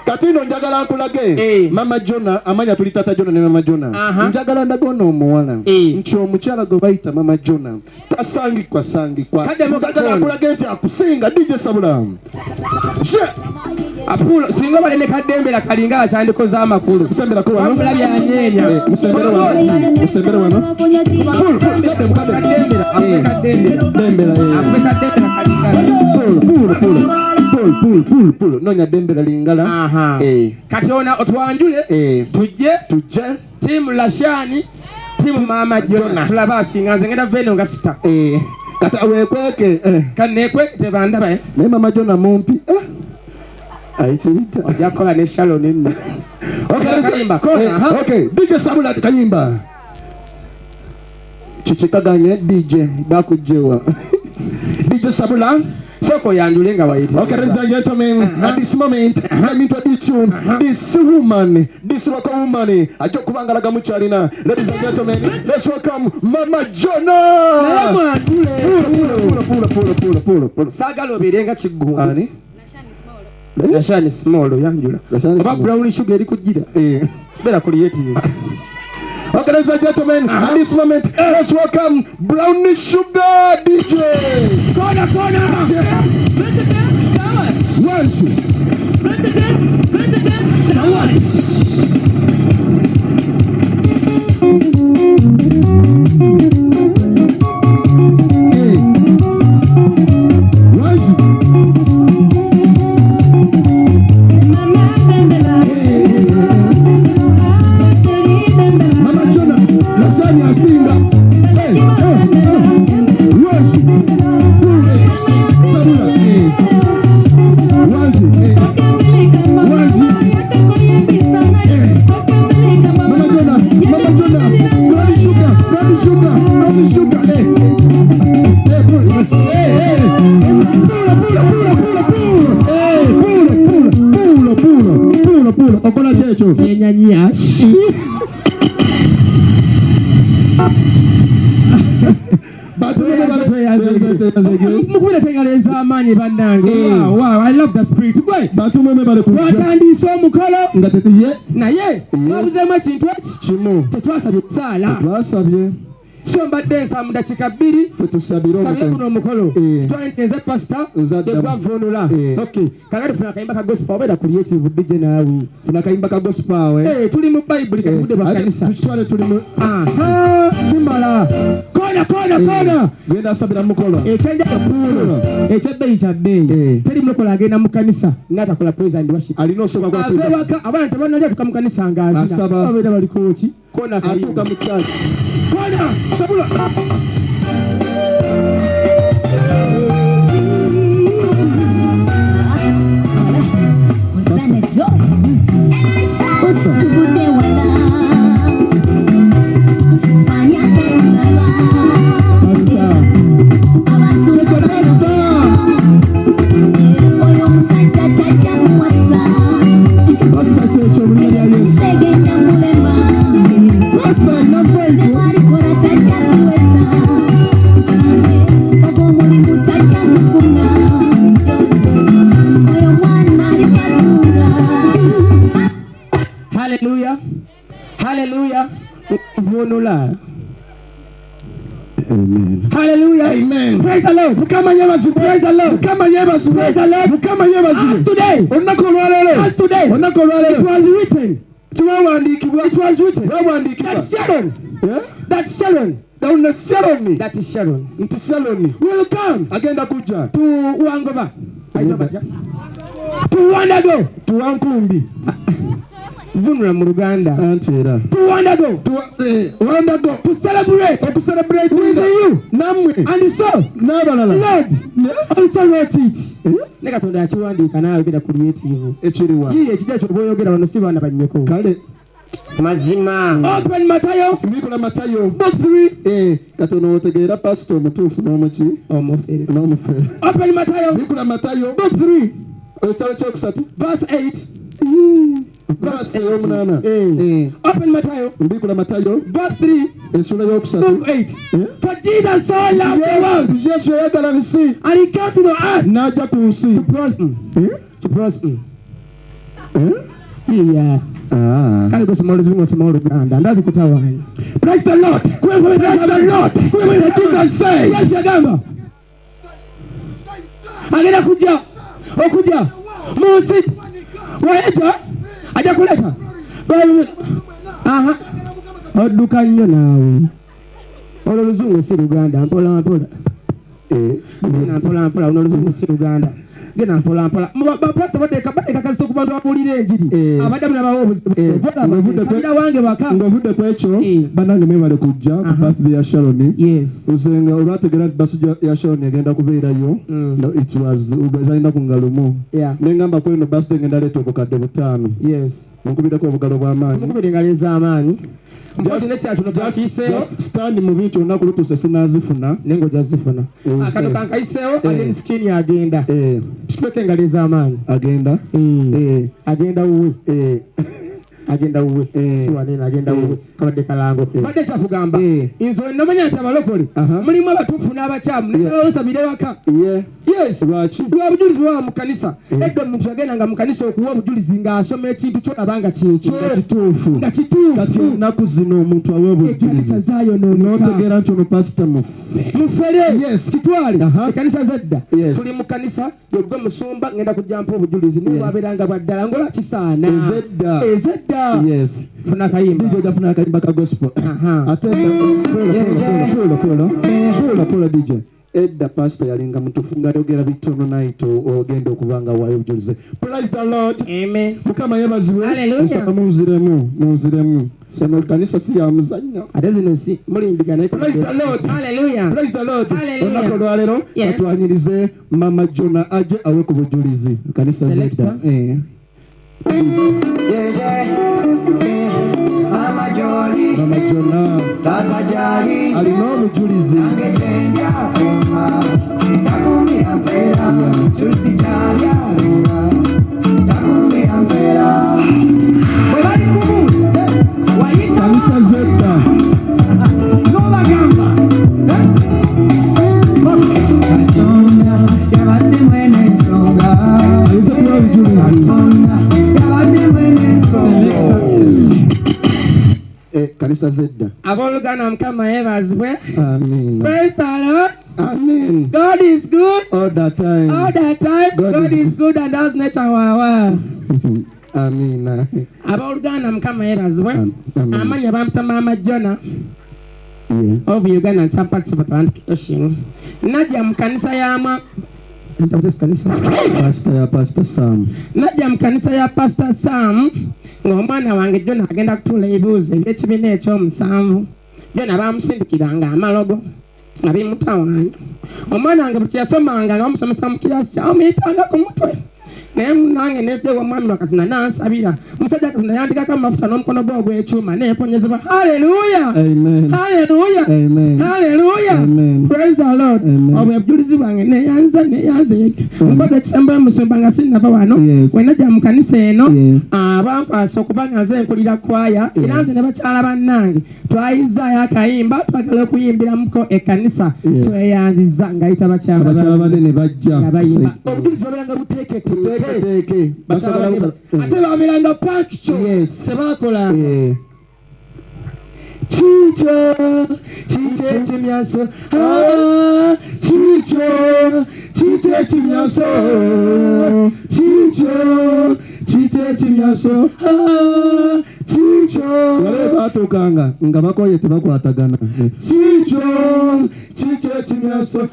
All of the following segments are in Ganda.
Katino njagala nkulage Mama Jona amanya tuli Taata Jona ne Mama Jona njagala ndagona omuwala nti omukyala gwe bayita Mama Jona tasangikwa njagala nkulage nti akusinga DJ Sabula Apulo singa balene kadembera kalinga akyandikoza amakulu musembera ko wano wamula byanyenya musembera wano Pulo nonya dembera lingala kati ona otwanjule tujje timu Lashani timu Maama Jona tulaba asinga nze ngenda veno nga sita kati awekweke kanekwe tebandaba ne Maama Jona mumpi aichita ojakola ne Sharon nne okay DJ Sabula kayimba chichikaganye DJ bakujewa DJ Sabula soko yanjule nga wayiti. Okay, ladies and gentlemen, at this moment, let me introduce you this woman, this local woman. Ajokubangalaga muchalina. Ladies and gentlemen, let's welcome Mama Jona. Pulo. Sagalo birenga chiggu. Ani? Lashani small yanjula. Aba brown sugar eri kujira. Bera create. Okay, ladies and gentlemen, at this moment, let's welcome Brown Sugar DJ. Corner. 1, Wow, I love the spirit. Watandise omukolo naye babuzeemu ekintu eki tetwasabye kusala so mbadde nsaba mu dakiika 2 sabire kuno omukolo twantenze pasita egwavunula kakati tufuna akayimba ka gospel obeera creative DJ naawe tuna akayimba ka gospel tuli mu bayibuli kakubudde bakanisa tukitwale tuli mu simala kona genda asabira mukolo ekyenjako puulo ekyebbeeyi kyabbeeyi teri mulokola agenda mu kanisa n'atakola praise and worship alina osooka kwa praise abewaka abaana tebanalya tuka mu kanisa ng'azina babeera baliko ki kona atuuka mu kyaki kona Sabula Hallelujah. Vonula. Amen. Hallelujah. Amen. Praise the Lord. Come on, Praise the Lord. Come on, Praise the Lord. Come on, As today. As today. It was written. It was written. That Sharon. Yeah? That Sharon. That is Sharon. Will come. Agenda kuja. To Wangoba. To Wandago. To Wankumbi. Vunra mu Luganda. Antera. To Wandago. Wandago. To celebrate. With you. Namwe. And so. Nabalala. Lord. Also wrote it. ne Katonda yakiwandiika naawe genda creative ekiriwa yiye ekijja kyo bw'oyogera wano si baana bannyeko kale mazima open Matayo mbikola Matayo book 3 Katonda otegeera pastor omutuufu n'omuki omufere open Matayo mbikola Matayo book 3 ekitabo kyokusatu verse 8 verse 8 open Matayo mbikola Matayo verse 3 essula yokusatu book 8 for Jesus so loved the world Yesu yayagala nsi and he came to the earth n'ajja ku nsi to prosper yeah kale kusoma oluzungu soma oluganda ndazi kutawanya praise the Lord praise the Lord Jesus say yes yagamba agenda kujja okujja munsi waeta aja kuleta odduka nnyo naawe oluzungu si luganda mpola mpola mpola mpola oluzungu si luganda gena mpola mpola bapastor badeka kazi ku bantu abulira enjiri abadde munabawo obuvudde wange baka ng'ovudde ku ekyo bannange mwebale kujja ku birthday ya Sharon osenga olwategeera nti birthday ya Sharon egenda kubeerayo it was zalina ku ngalumu nengamba ku eno birthday ngenda leeta obukadde 5 munkubireko obugalo bw'amaanyi mukubira engalo ez'amaanyi stand mu bintu olunaku lutuuse sinazifuna nengo jazifuna akano kankayiseewo ane skin agenda tukibeko engalo ez'amaanyi agenda wuwe agenda wuwe siwanena agenda wuwe kabadde kalango badde kyakugamba nze namanya nti abalokole mulimu abatuufu n'abakyamu naosabire waka yes lwaki lwabujulizi bwaba mu kanisa edda omuntu yagendanga mu kanisa okuwa obujulizi ng'asoma ekintu kyolabanga kyekyo nga kituufu kati ennaku zino omuntu awa obujulizi n'otegeera nti ono pasita mufere kitwale ekanisa zedda tuli mu kanisa yogwe musumba ngenda kujjampa obujulizi naye wabeeranga bwaddala ngola kisaana ezedda funa kayimba DJ jafuna kayimba ka gospel ate polo DJ edda pastor yalinga mutufu nga yogera bitono naito ogenda okubanga wayo obujulize praise the Lord amen mukama yebazibwe musaba muziremu sema kanisa si ya muzanyo ate zino si mulindigana praise the Lord hallelujah praise the Lord onako lwalero atwanyirize mama Jona aje awe ku bujulizi kanisa zedda Mama Jona Taata jali alina obujulizi angechenja koma takumbira mpera tulisi jali alura takumbira mpera bwe bali kubuuza wayita kanisa zedda n'obagamba Katonda yabadde mwene ensonga ayinza kuba obujulizi Katonda yabadde mwene ensonga kanisa zedda abooluganda mukama yeebazibwe amen praise the Lord amen God is good all the time God is good and that's nature wawa amen abooluganda mukama yeebazibwe amanya bamuta Maama Jona of Uganda and some parts of Atlantic Ocean najja mu kanisa y'amwa najja mu kanisa ya Pastor Sam ng'omwana wange Jona agenda kutuula ebibuuzo eby'ekibiina ekyomusanvu Jona bamusindikiranga amalogo nga bimutawaanya omwana wange bwe kyeyasomanga nga bamusomesa mu kirasi kyawumuyitanga ku mutwe naye nange netewa mwami wa Katonda nansabira musajja Katonda yandikako amafuta n'omukono gwe ogw'ekyuma neeponyezebwa haleluya haleluya haleluya praise the Lord obwo obujulizi bwange neyanza nkoze ekisembo emusumba nga sinnava wano wenajja mu kanisa eno bankwasa okuba nga nze nkulira kwaya era nze ne bakyala bannange twayizaayo akayimba twagala okuyimbiramuko ekkanisa tweyanziza ngayita bakyala banene bajja obujulizi babeeranga buteekeke ate babeeranga pakico tebakola kikyo ekimyaso kikyo ekimyaso kikyo ekimyaso wale baatuukanga nga bakoye tebakwatagana kikyo ekimyaso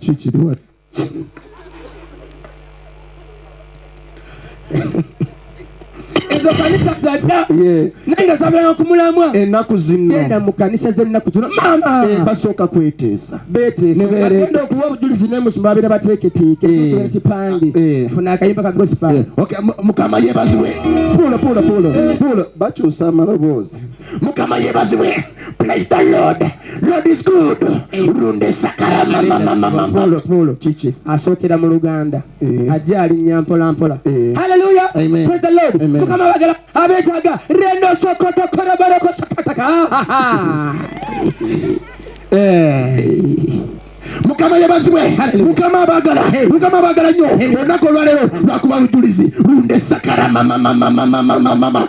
kikiriwa ezo kanisa zadda nenga sabira kumulamwa ennaku zino genda mu kanisa z'ennaku zino maama basooka kweteesa bagenda okuwa obujulizi n'emusumba babeera bateeketeeke ekipange funa akayimba ka gospel mukama yeebazibwe puulo bakyusa amaloboozi mukama yeebazibwe praise the lord is good runde sakara mama puulo kiki asookera mu luganda ajja alinnya mpolampola haleluya praise the lord mukama bagala abeetaaga rendo sokoto koroboroko sakataka mukama yebazibwe mukama abagala nnyo olunaku olwaleero lwakuba bujulizi lunde sakara mama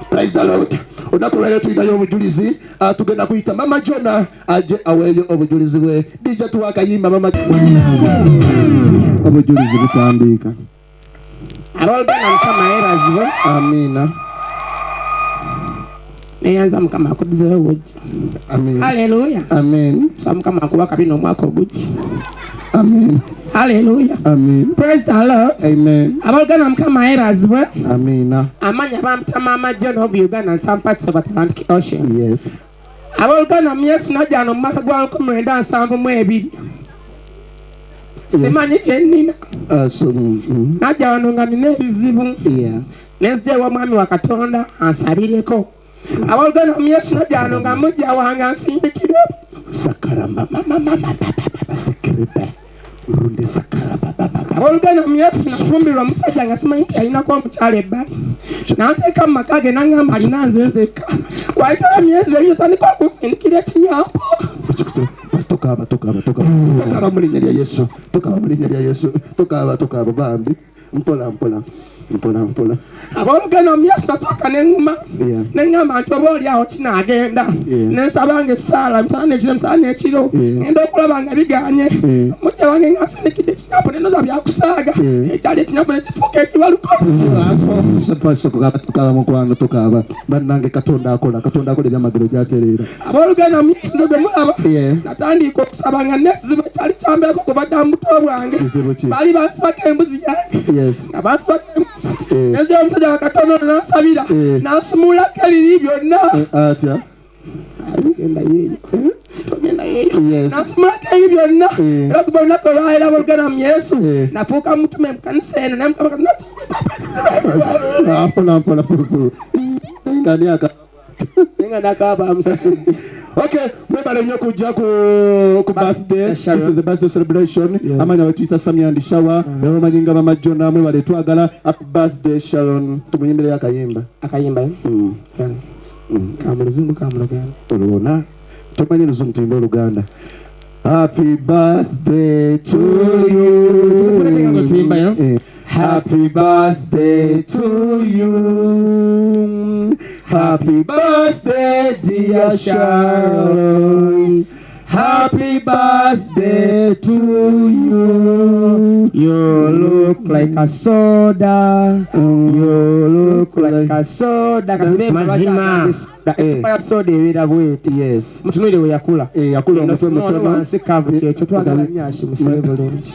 praise the lord olunaku olwaleero tulinayo obujulizi tugenda kuyita mama Jona ajje aweeyo obujulizi bwe dijja tuwa akayimba mama obujulizi butandika abaluganda mukama yeebazibwe amina neyanza mukama akudizeyo wojja amen haleluya amen mukama akuba kabino omwaka ogujja amen haleluya amen praise the lord amen abaluganda mukama yeebazibwe amina amanya bamuta Maama Jona of Uganda and some parts of Atlantic Ocean. Yes. Abaluganda Yesu najja no mwaka gwa 1972 simanyi kyenina najja wano nga nina ebizibu nezija ewa mwami wa Katonda ansabireko abaluganda Yesu najja wano nga mujja wange ansindikire sakara mama sekirebe runde sakara abaluganda Yesu nafumbirwa musajja nga simanyi kyayinako omukyala ebbali n'anteeka mu maka ge n'angamba alina nze nzekka waitala myezi ebyo tandika okunsindikira ekinyampo tokaba mu linnya lya Yesu tokaba bambi mpola abaluganda Yesu nasooka neŋŋuma neŋŋamba nti oba oli awo kinaagenda nensabanga essaala misana n'ekiro misana n'ekiro ngenda okulaba nga biganye mujja wange ng'asindikidde ekinyampo nenoza byakusaaga ekyali ekinyampo nekifuuka ekibaluko tukaba mukwano tukaba bannange Katonda akola ebyamagero gyatereera abaluganda Yesu ndo gwe mulaba natandika okusaba nga n'ekizibu ekyali kyambeerako kubadde mu buto bwange baali bansibako embuzi yange nga bansibako embuzi nezija omusajja wa Katonda n'ansabira n'asumulako ebiri byonna atya togenda yeeyo n'asumulako ebiri byonna era kuba olunaku olwaleero abaluganda Yesu nafuuka mutume mu kanisa eno naye mukama mpola nga nakaaba amusasudde. Okay, mwebale nnyo kujja ku birthday. This is a birthday celebration. Amanya wetuyita Samia and Shawa. Bamanyi nga Maama Jona mwebale twagala happy birthday Sharon. Tumuyimbire akayimba. Akayimba. Kamuluzungu kamuluganda. Olwona. Tomanyi luzungu tuyimba Oluganda. Happy birthday to you. Happy birthday to you. Happy birthday, dear Sharon. Happy birthday to you. You look like a soda. You look like a soda. Mazima. Echupa ya soda ewera bweti. Yes. Mutunulire we yakula. Yakula omutwe mutono. Wansi kavu kyekyo twagala nnyashi musibe bulungi.